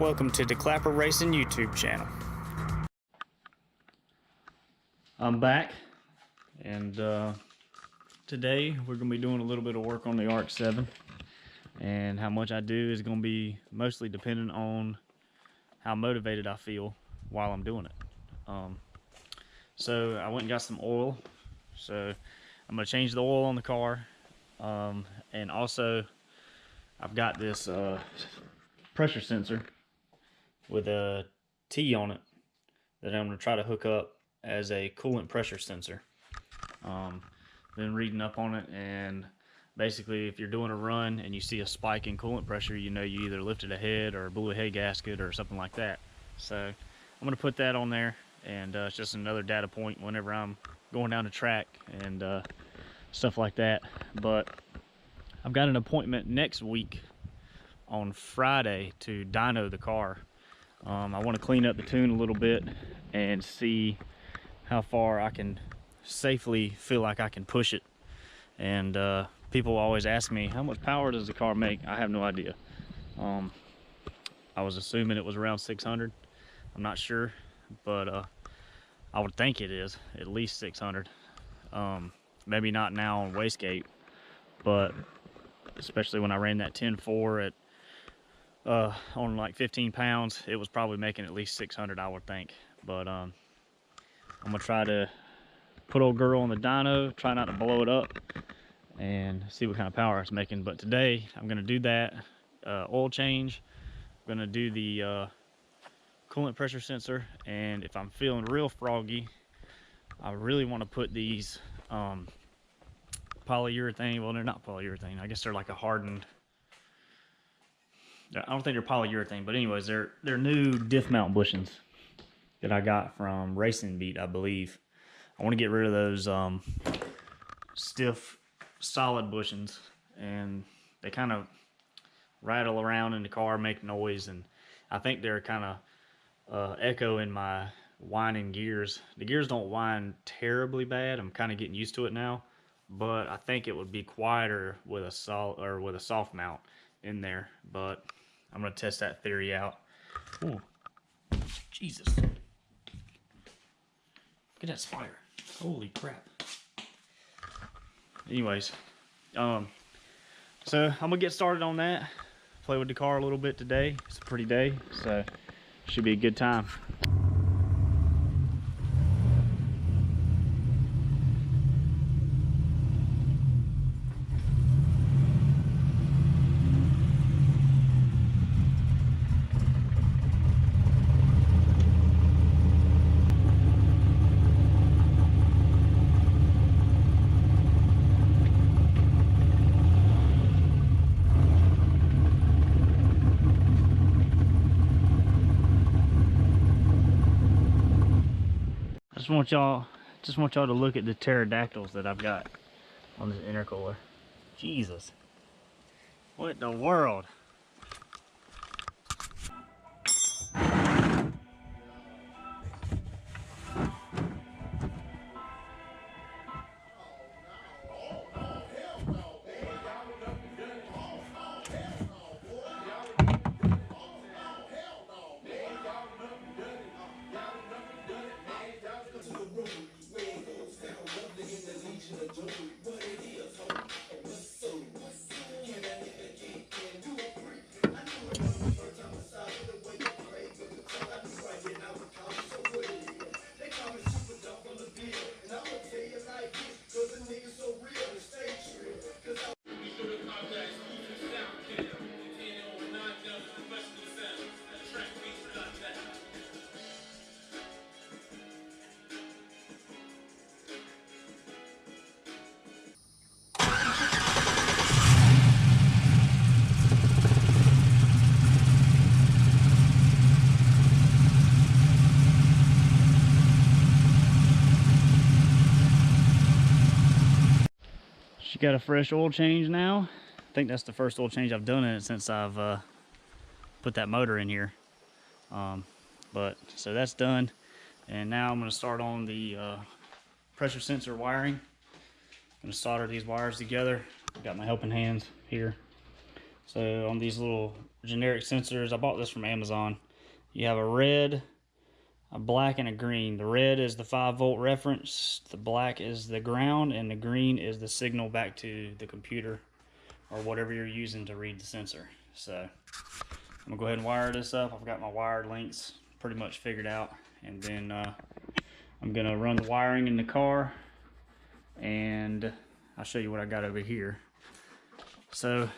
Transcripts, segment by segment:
Welcome to the Clapper Racing YouTube channel. I'm back, and today we're going to be doing a little bit of work on the RX-7, and how much I do is going to be mostly dependent on how motivated I feel while I'm doing it. So I went and got some oil, so I'm going to change the oil on the car, and also I've got this pressure sensor with a T on it that I'm going to try to hook up as a coolant pressure sensor. Been reading up on it, and basically if you're doing a run and you see a spike in coolant pressure, you know you either lifted a head or blew a head gasket or something like that. So I'm going to put that on there, and it's just another data point whenever I'm going down the track and stuff like that. But I've got an appointment next week on Friday to dyno the car. I want to clean up the tune a little bit and see how far I can safely feel like I can push it. And people always ask me, how much power does the car make? I have no idea. I was assuming it was around 600. I'm not sure, but I would think it is at least 600. Maybe not now on wastegate, but especially when I ran that 10.4 at on like 15 pounds, it was probably making at least 600, I would think. But I'm gonna try to put old girl on the dyno, try not to blow it up, and see what kind of power it's making. But today I'm gonna do that oil change. I'm gonna do the coolant pressure sensor, and if I'm feeling real froggy, I really want to put these polyurethane, well, they're not polyurethane, I guess they're like a hardened, I don't think they're polyurethane, but anyways, they're new diff mount bushings that I got from Racing Beat, I believe. I want to get rid of those stiff, solid bushings, and they kind of rattle around in the car, make noise, and I think they're kind of echoing my whining gears. The gears don't whine terribly bad. I'm kind of getting used to it now, but I think it would be quieter with a soft mount in there. But I'm gonna test that theory out. Ooh, Jesus! Look at that spider! Holy crap! Anyways, so I'm gonna get started on that. Play with the car a little bit today. It's a pretty day, so should be a good time. Just want y'all to look at the pterodactyls that I've got on this intercooler. Jesus. What in the world? She got a fresh oil change now. I think that's the first oil change I've done in it since I've put that motor in here. But so that's done, and now I'm going to start on the pressure sensor wiring. I'm going to solder these wires together. I've got my helping hands here. So on these little generic sensors, I bought this from Amazon. You have a red, a black, and a green. The red is the 5-volt reference, the black is the ground, and the green is the signal back to the computer or whatever you're using to read the sensor. So I'm gonna go ahead and wire this up. I've got my wire lengths pretty much figured out, and then I'm gonna run the wiring in the car, and I'll show you what I got over here. So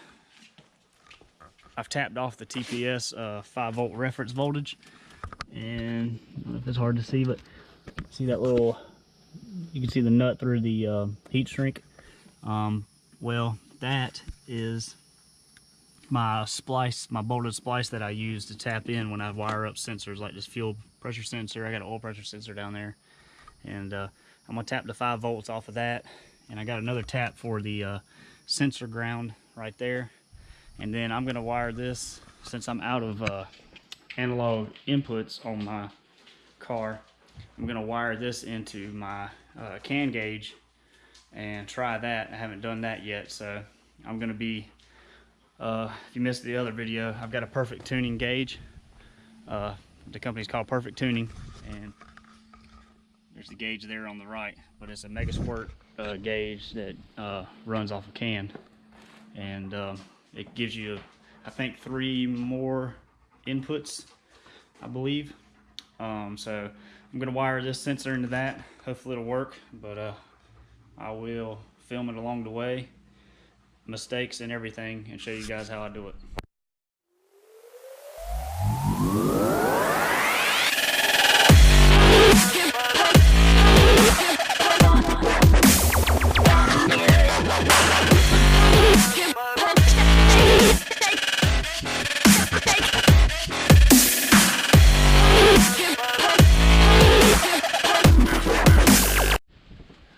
I've tapped off the TPS 5-volt reference voltage, and I don't know if it's hard to see, but see that little, you can see the nut through the heat shrink. Well, that is my splice, my bolted splice that I use to tap in when I wire up sensors like this fuel pressure sensor. I got an oil pressure sensor down there, and I'm gonna tap the 5 volts off of that, and I got another tap for the sensor ground right there. And then I'm gonna wire this, since I'm out of analog inputs on my car, I'm gonna wire this into my can gauge and try that. I haven't done that yet, so I'm gonna be, if you missed the other video, I've got a Perfect Tuning gauge. The company's called Perfect Tuning, and there's the gauge there on the right, but it's a mega squirt gauge that runs off a can, and it gives you, I think, 3 more inputs, I believe. So I'm gonna wire this sensor into that. Hopefully it'll work, but I will film it along the way, mistakes and everything, and show you guys how I do it.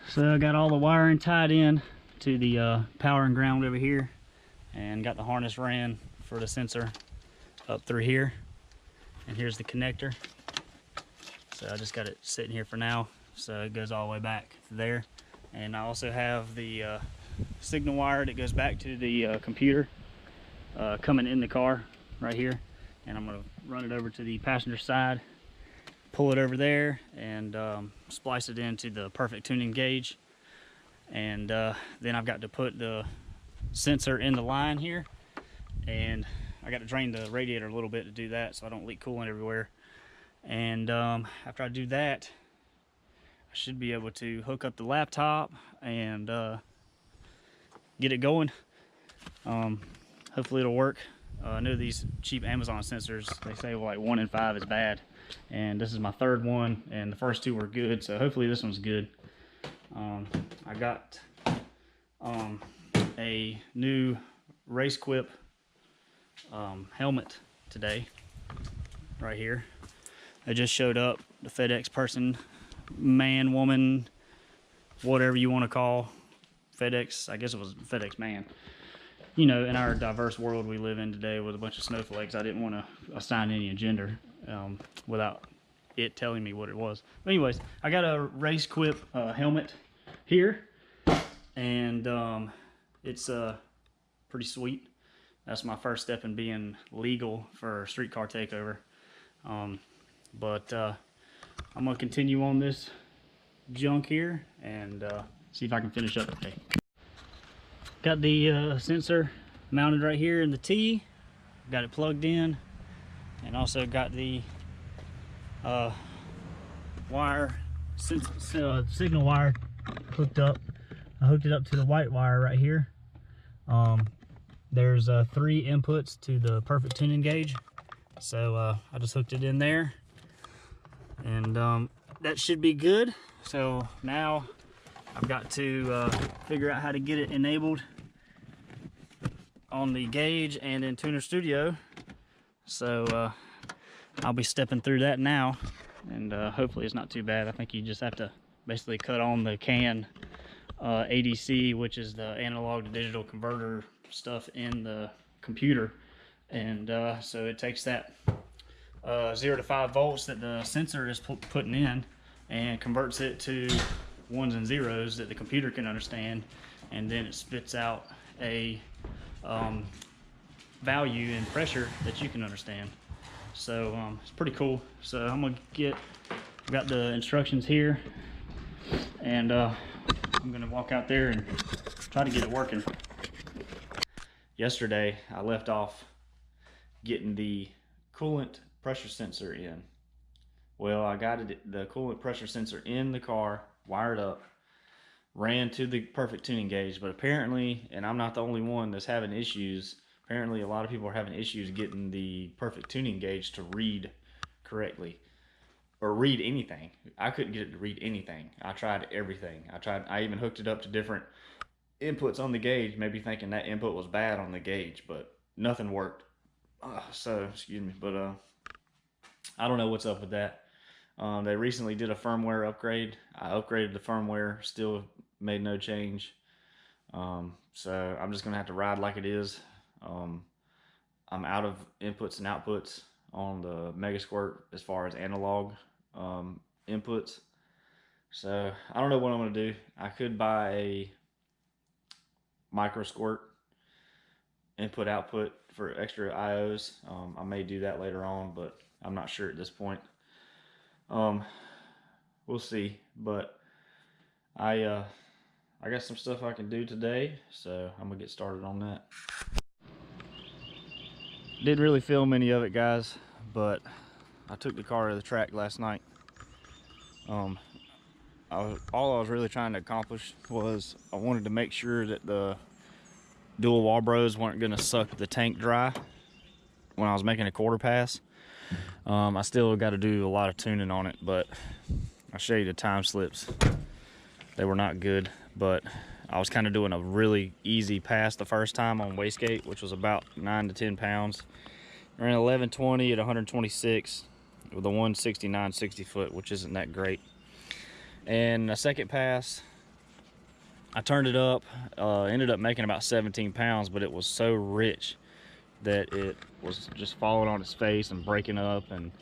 So I got all the wiring tied in to the power and ground over here, and got the harness ran for the sensor up through here, and here's the connector. So I just got it sitting here for now, so it goes all the way back there. And I also have the signal wire that goes back to the computer coming in the car right here, and I'm going to run it over to the passenger side, pull it over there, and splice it into the Perfect Tuning gauge. And then I've got to put the sensor in the line here, and I got to drain the radiator a little bit to do that so I don't leak coolant everywhere. And after I do that, I should be able to hook up the laptop and get it going. Hopefully it'll work. I know these cheap Amazon sensors, they say like 1 in 5 is bad, and this is my 3rd one, and the first 2 were good, so hopefully this one's good. I got a new Race Quip helmet today, right here. I just showed up. The FedEx person, man, woman, whatever you want to call FedEx, I guess it was FedEx man. You know, in our diverse world we live in today with a bunch of snowflakes, I didn't want to assign any gender without it telling me what it was. But anyways, I got a Race Quip helmet here, and it's pretty sweet. That's my first step in being legal for a streetcar takeover. But I'm gonna continue on this junk here and see if I can finish up today. Got the sensor mounted right here in the T, got it plugged in, and also got the signal wire hooked up. I hooked it up to the white wire right here. There's 3 inputs to the Perfect Tuning gauge, so I just hooked it in there, and that should be good. So now I've got to figure out how to get it enabled on the gauge and in Tuner Studio. So I'll be stepping through that now, and hopefully it's not too bad. I think you just have to basically cut on the CAN ADC, which is the analog to digital converter stuff in the computer, and so it takes that 0 to 5 volts that the sensor is putting in and converts it to 1s and 0s that the computer can understand, and then it spits out a value and pressure that you can understand. So it's pretty cool. So I'm got the instructions here, and I'm gonna walk out there and try to get it working. Yesterday I left off getting the coolant pressure sensor in. Well, I got the coolant pressure sensor in the car, wired up, ran to the perfect tuning gauge, but apparently, and I'm not the only one that's having issues, apparently a lot of people are having issues getting the perfect tuning gauge to read correctly, or read anything. I couldn't get it to read anything. I tried everything. I even hooked it up to different inputs on the gauge, maybe thinking that input was bad on the gauge, but nothing worked. Excuse me, but I don't know what's up with that. They recently did a firmware upgrade. I upgraded the firmware, still made no change. So I'm just gonna have to ride like it is. I'm out of inputs and outputs on the Mega Squirt as far as analog inputs. So I don't know what I'm gonna do. I could buy a micro squirt input output for extra IOs. I may do that later on, but I'm not sure at this point. We'll see, but I got some stuff I can do today, so I'm gonna get started on that. Didn't really film any of it, guys, but I took the car to the track last night. All I was really trying to accomplish was I wanted to make sure that the dual wall bros weren't gonna suck the tank dry when I was making a quarter pass. I still got to do a lot of tuning on it, but I'll show you the time slips. They were not good, but I was kind of doing a really easy pass the first time on wastegate, which was about 9 to 10 pounds. Ran 1120 at 126 with a 169 60 foot, which isn't that great. And a second pass, I turned it up, ended up making about 17 pounds, but it was so rich that it was just falling on its face and breaking up, and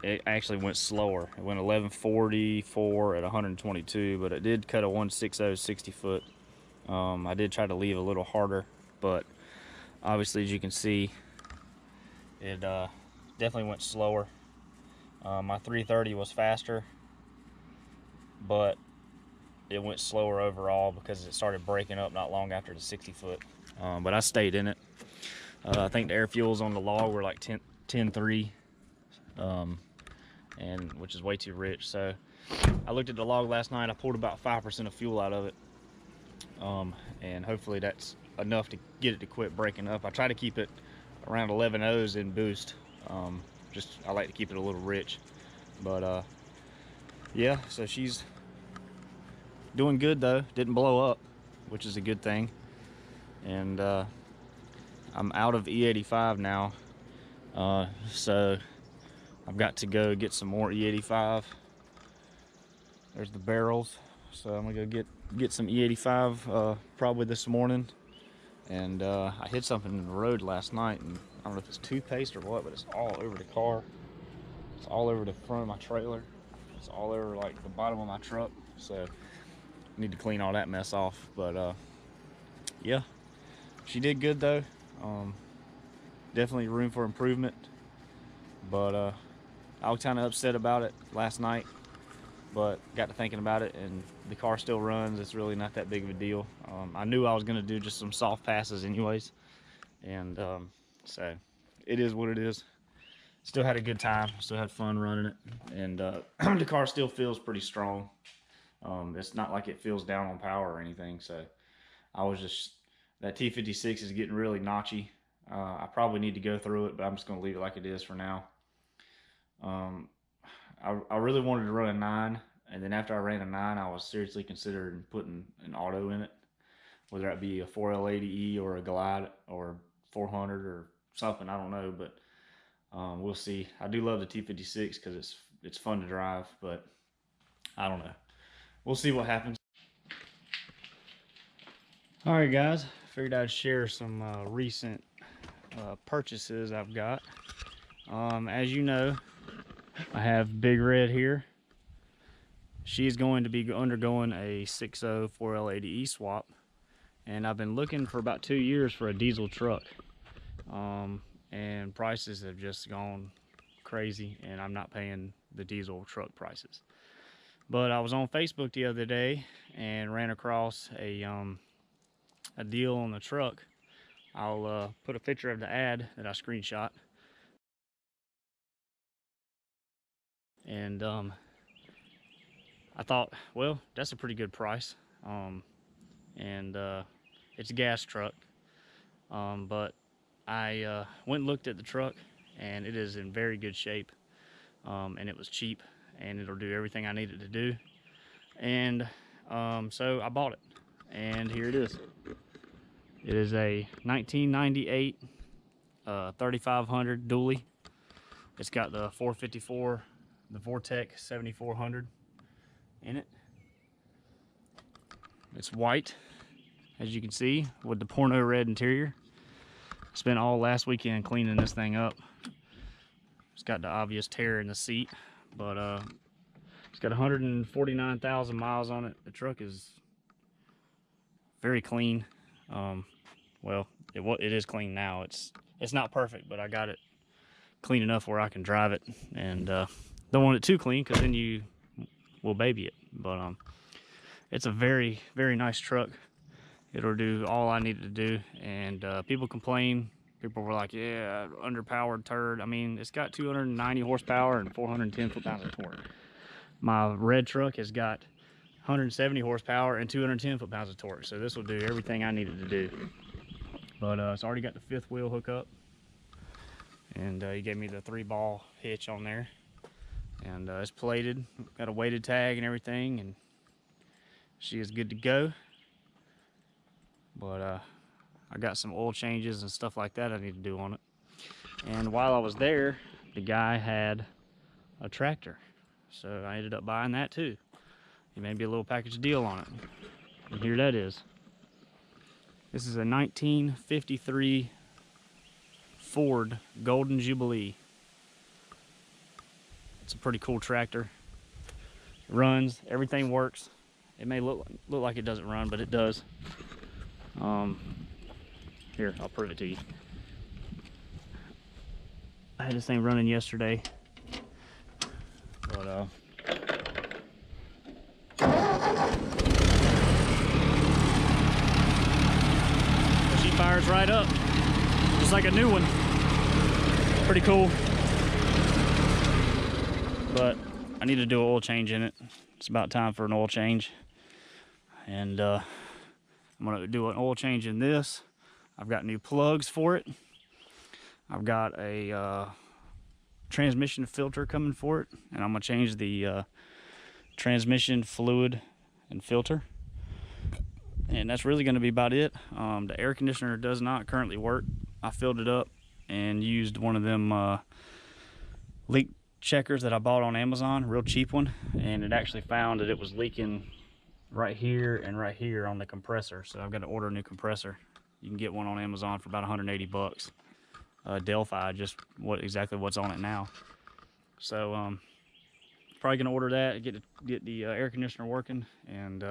it actually went slower. It went 1144 at 122, but it did cut a 160 60 foot. I did try to leave a little harder, but obviously, as you can see, it definitely went slower. My 330 was faster, but it went slower overall because it started breaking up not long after the 60 foot. But I stayed in it. I think the air fuels on the log were like 10.3, and which is way too rich. So I looked at the log last night. I pulled about 5% of fuel out of it, and hopefully that's enough to get it to quit breaking up. I try to keep it around 11 O's in boost. I like to keep it a little rich, but yeah. So she's doing good though. Didn't blow up, which is a good thing. And I'm out of E85 now, so I've got to go get some more E85. There's the barrels, so I'm gonna go get some E85 probably this morning. And I hit something in the road last night, and I don't know if it's toothpaste or what, but it's all over the car. It's all over the front of my trailer. It's all over like the bottom of my truck. So I need to clean all that mess off. But yeah, she did good though. Definitely room for improvement, but I was kind of upset about it last night, but got to thinking about it, and the car still runs. It's really not that big of a deal. I knew I was going to do just some soft passes anyways, and so it is what it is. Still had a good time, still had fun running it, and the car still feels pretty strong. It's not like it feels down on power or anything, so I was just, that T56 is getting really notchy. I probably need to go through it, but I'm just going to leave it like it is for now. I really wanted to run a 9, and then after I ran a 9, I was seriously considering putting an auto in it, whether that be a 4L80E or a Glide or 400 or something, I don't know, but we'll see. I do love the T56 because it's fun to drive, but I don't know. We'll see what happens. All right, guys, figured I'd share some recent purchases I've got. As you know, I have Big Red here. She's going to be undergoing a 6.0 4L80E swap, and I've been looking for about 2 years for a diesel truck. and prices have just gone crazy, and I'm not paying the diesel truck prices. But I was on Facebook the other day and ran across a deal on the truck. I'll put a picture of the ad that I screenshot. And I thought, well, that's a pretty good price. And it's a gas truck. But I went and looked at the truck, and it is in very good shape. And it was cheap, and it'll do everything I need it to do. And so I bought it, and here it is. It is a 1998 3500 dually. It's got the 454, the Vortec 7400 in it. It's white, as you can see, with the porno red interior. Spent all last weekend cleaning this thing up. It's got the obvious tear in the seat, but it's got 149,000 miles on it. The truck is very clean. Well, it is clean now. It's not perfect, but I got it clean enough where I can drive it, and don't want it too clean because then you will baby it. But it's a very, very nice truck. It'll do all I need it to do, and people complain. People were like, yeah, underpowered turd. I mean, it's got 290 horsepower and 410 foot-pounds of torque. My red truck has got 170 horsepower and 210 foot-pounds of torque, so this will do everything I need it to do. But it's already got the fifth wheel hookup, and he gave me the 3-ball hitch on there, and it's plated, got a weighted tag and everything, and she is good to go. But I got some oil changes and stuff like that I need to do on it. And while I was there, the guy had a tractor, so I ended up buying that too. He made me a little package deal on it, and here that is. This is a 1953 Ford Golden Jubilee. It's a pretty cool tractor. It runs, everything works. It may look like it doesn't run, but it does. Here, I'll prove it to you. I had this thing running yesterday, but she fires right up, just like a new one. Pretty cool. But I need to do an oil change in it. It's about time for an oil change, and I'm gonna do an oil change in this. I've got new plugs for it. I've got a transmission filter coming for it, and I'm gonna change the transmission fluid and filter. And that's really gonna be about it. The air conditioner does not currently work. I filled it up and used one of them leak checkers that I bought on Amazon, real cheap one, and it actually found that it was leaking right here and right here on the compressor. So I've got to order a new compressor. You can get one on Amazon for about 180 bucks. Delphi, just exactly what's on it now. So probably gonna order that, get the air conditioner working, and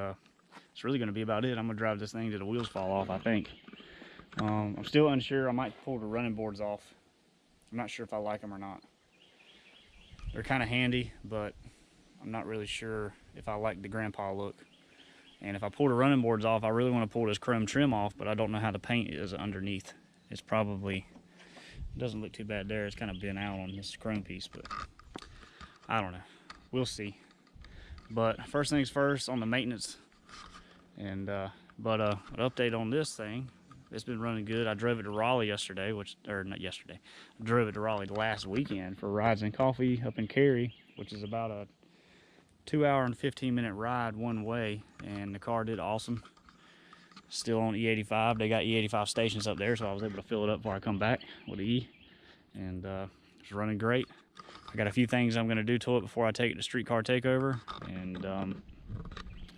it's really gonna be about it. I'm gonna drive this thing till the wheels fall off, I think. I'm still unsure. I might pull the running boards off. I'm not sure if I like them or not. They're kind of handy, but I'm not really sure if I like the grandpa look. And if I pull the running boards off, I really want to pull this chrome trim off, but I don't know how the paint is underneath. It's probably, it doesn't look too bad there. It's kind of bent out on this chrome piece, but I don't know. We'll see. But first things first on the maintenance. And an update on this thing. It's been running good. I drove it to Raleigh yesterday, not yesterday. I drove it to Raleigh last weekend for rides and coffee up in Cary, which is about a 2-hour and 15-minute ride one way, and the car did awesome. Still on E85. They got E85 stations up there, so I was able to fill it up before I come back with E, and it's running great. I got a few things I'm going to do to it before I take it to Streetcar Takeover, and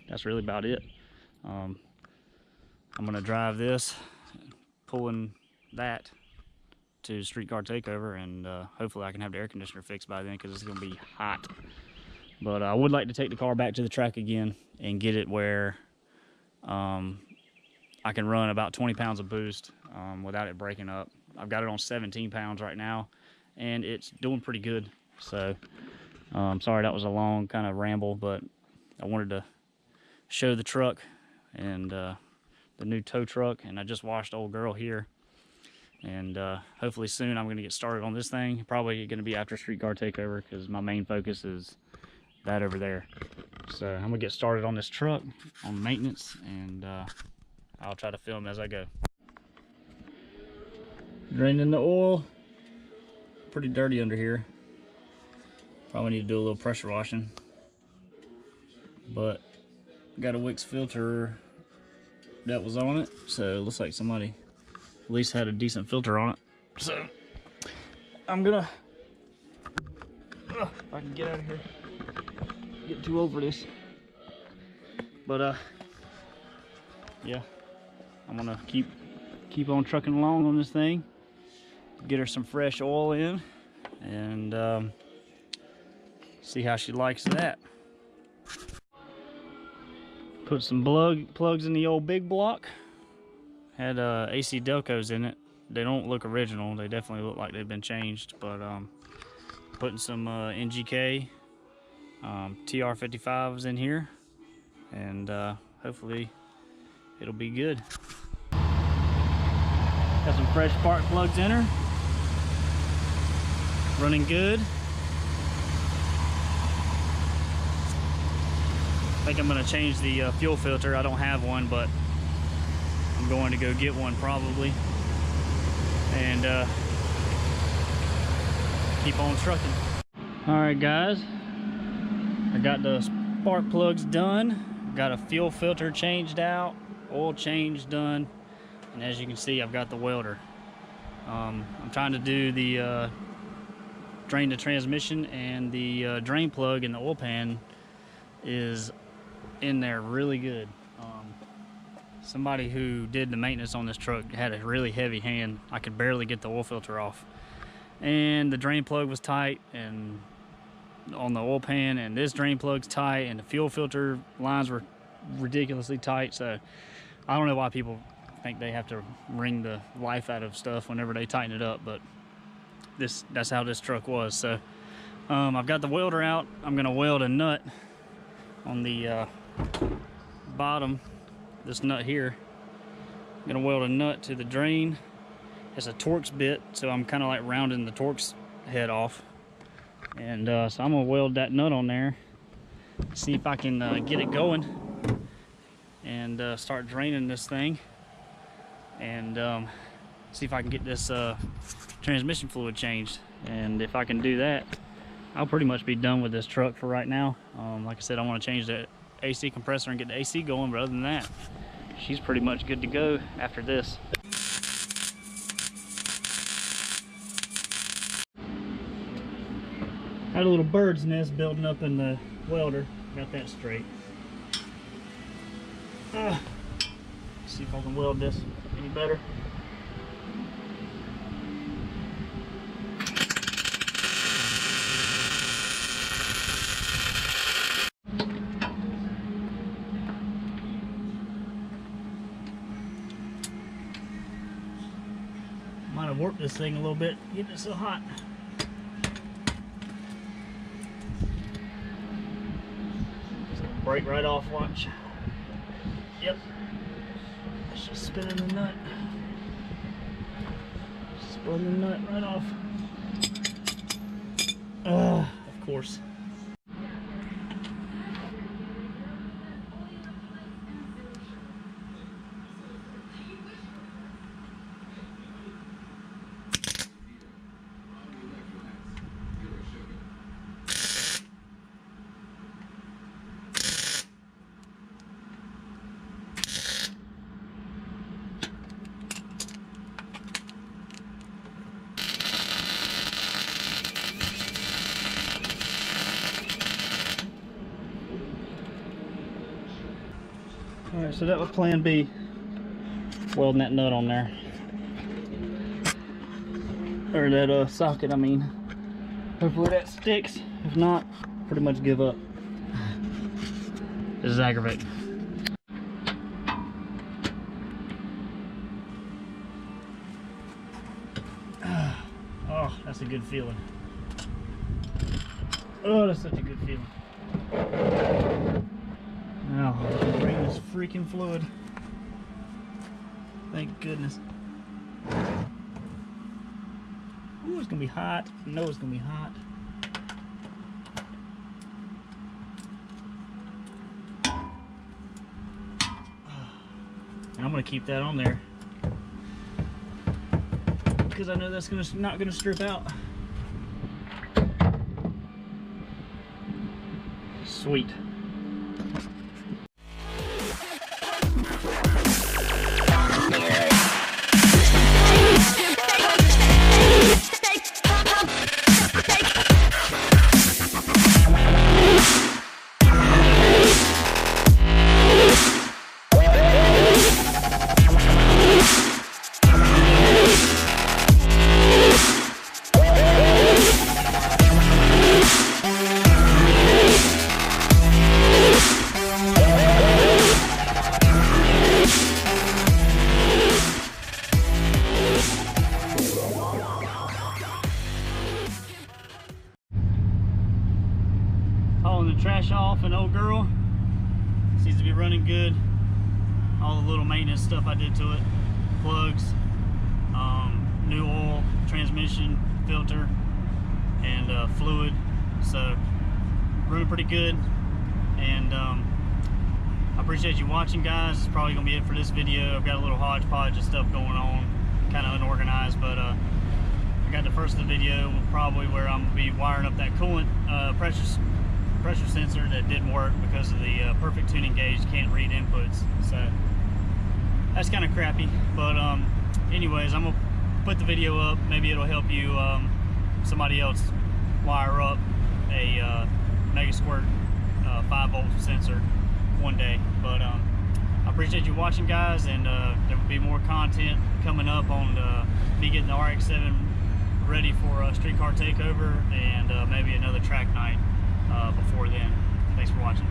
that's really about it. I'm going to drive this, pulling that to Streetcar Takeover, and hopefully I can have the air conditioner fixed by then, because it's going to be hot. But I would like to take the car back to the track again and get it where I can run about 20 pounds of boost without it breaking up, I've got it on 17 pounds right now, and it's doing pretty good. So sorry that was a long kind of ramble, but I wanted to show the truck and the new tow truck. And I just washed old girl here, and hopefully soon I'm going to get started on this thing. Probably going to be after Streetcar Takeover, because my main focus is that over there. So I'm gonna get started on this truck, on maintenance, and I'll try to film as I go. Draining the oil. Pretty dirty under here. Probably need to do a little pressure washing. But got a Wix filter that was on it, so it looks like somebody at least had a decent filter on it. So I'm gonna, if I can get out of here, get too over this. But yeah, I'm gonna keep on trucking along on this thing, get her some fresh oil in, and see how she likes that. Put some plugs in the old big block. Had AC Delcos in it. They don't look original. They definitely look like they've been changed. But putting some NGK TR55s in here, and hopefully it'll be good. Got some fresh spark plugs in her. Running good. I think I'm going to change the fuel filter. I don't have one, but I'm going to go get one probably, and keep on trucking. Alright guys, I got the spark plugs done, got a fuel filter changed out, oil change done, and as you can see I've got the welder. I'm trying to do the drain the transmission, and the drain plug in the oil pan is in there really good. Somebody who did the maintenance on this truck had a really heavy hand. I could barely get the oil filter off, and the drain plug was tight and on the oil pan, and this drain plug's tight, and the fuel filter lines were ridiculously tight. So I don't know why people think they have to wring the life out of stuff whenever they tighten it up, but that's how this truck was. So I've got the welder out. I'm gonna weld a nut on the bottom, this nut here. I'm gonna weld a nut to the drain. It's a Torx bit, so I'm kind of like rounding the Torx head off, and so I'm gonna weld that nut on there, see if I can get it going, and start draining this thing, and see if I can get this transmission fluid changed. And if I can do that, I'll pretty much be done with this truck for right now. Like I said, I want to change the AC compressor and get the AC going, but other than that, she's pretty much good to go after this. Had a little bird's nest building up in the welder. Got that straight. See if I can weld this any better. Might have worked this thing a little bit, getting it so hot. Break right off, watch. Yep. It's just spinning the nut. Spun the nut right off. Of course. Alright, so that was plan B, welding that nut on there, or that socket, I mean. Hopefully that sticks. If not, pretty much give up. This is aggravating. That's a good feeling. Oh, that's such a good feeling. Now, bring this freaking fluid. Thank goodness. Ooh, it's gonna be hot. I know it's gonna be hot. And I'm gonna keep that on there because I know that's not gonna strip out. Sweet. Hauling the trash off an old girl. Seems to be running good. All the little maintenance stuff I did to it. Plugs, new oil, transmission, filter, and fluid. So running pretty good. And I appreciate you watching, guys. It's probably gonna be it for this video. I've got a little hodgepodge of stuff going on, kind of unorganized, but I got the first of the video probably where I'm gonna be wiring up that coolant pressure sensor that didn't work because of the perfect tuning gauge can't read inputs. So that's kind of crappy, but anyways, I'm gonna put the video up. Maybe it'll help you somebody else wire up a Mega Squirt 5-volt sensor one day. But I appreciate you watching, guys, and there will be more content coming up on me getting the RX-7 ready for a street car takeover, and maybe another track night before then. Thanks for watching.